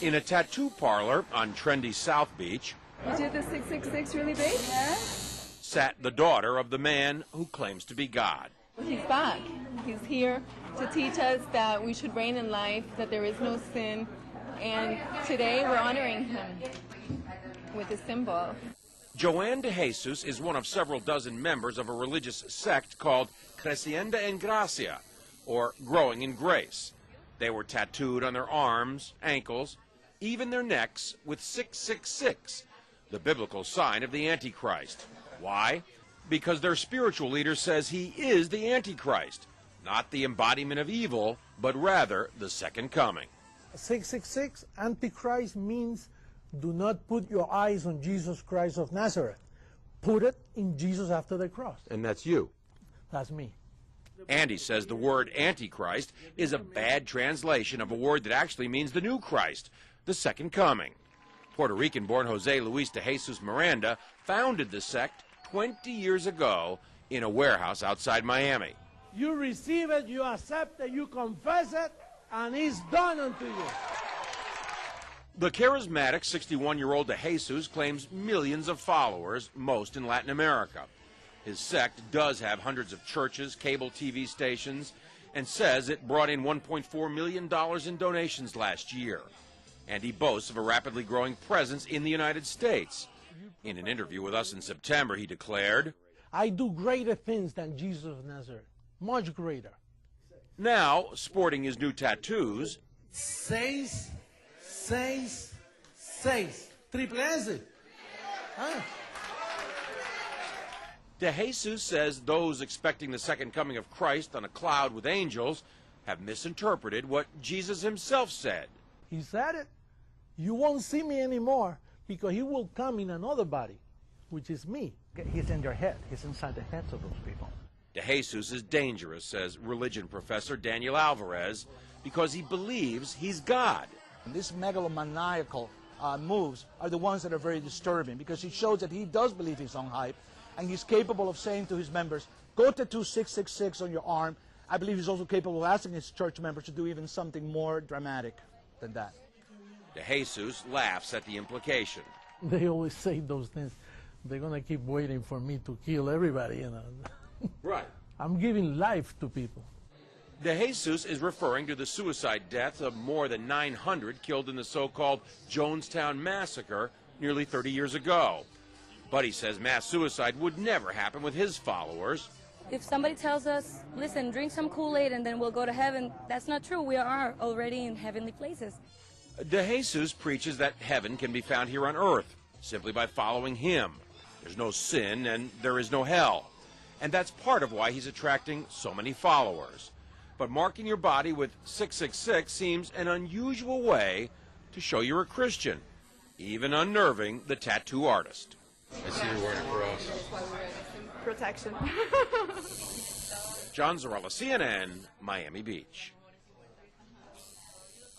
In a tattoo parlor on trendy South Beach, You did the 666 really big? Yeah. sat the daughter of the man who claims to be God. He's back. He's here to teach us that we should reign in life, that there is no sin, and today we're honoring him with a symbol. Joanne de Jesus is one of several dozen members of a religious sect called Creciendo en Gracia, or Growing in Grace. They were tattooed on their arms, ankles, even their necks with 666, the biblical sign of the Antichrist. Why? Because their spiritual leader says he is the Antichrist, not the embodiment of evil, but rather the second coming. 666, Antichrist, means do not put your eyes on Jesus Christ of Nazareth. Put it in Jesus after the cross. And that's you. That's me. Andy says the word Antichrist is a bad translation of a word that actually means the new Christ, the second coming. Puerto Rican-born Jose Luis de Jesus Miranda founded the sect 20 years ago in a warehouse outside Miami. You receive it, you accept it, you confess it, and it's done unto you. The charismatic 61-year-old de Jesus claims millions of followers, most in Latin America. His sect does have hundreds of churches, cable TV stations, and says it brought in $1.4 million in donations last year. And he boasts of a rapidly growing presence in the United States. In an interview with us in September, he declared, I do greater things than Jesus of Nazareth, much greater. Now, sporting his new tattoos, 666, triple S. Huh? de Jesus says those expecting the second coming of Christ on a cloud with angels have misinterpreted what Jesus himself said. He said it. You won't see me anymore because he will come in another body, which is me. He's in their head. He's inside the heads of those people. De Jesus is dangerous, says religion professor Daniel Alvarez, because he believes he's God. And these megalomaniacal moves are the ones that are very disturbing because it shows that he does believe his own hype, and he's capable of saying to his members, go tattoo 666 on your arm. I believe he's also capable of asking his church members to do even something more dramatic than that. De Jesus laughs at the implication. They always say those things. They're going to keep waiting for me to kill everybody, you know. Right. I'm giving life to people. De Jesus is referring to the suicide deaths of more than 900 killed in the so-called Jonestown massacre nearly 30 years ago. But he says mass suicide would never happen with his followers. If somebody tells us, listen, drink some Kool-Aid and then we'll go to heaven, that's not true. We are already in heavenly places. De Jesus preaches that heaven can be found here on earth simply by following him. There's no sin and there is no hell. And that's part of why he's attracting so many followers. But marking your body with 666 seems an unusual way to show you're a Christian, even unnerving the tattoo artist. I see you're wearing a cross. Protection. John Zarella, CNN, Miami Beach.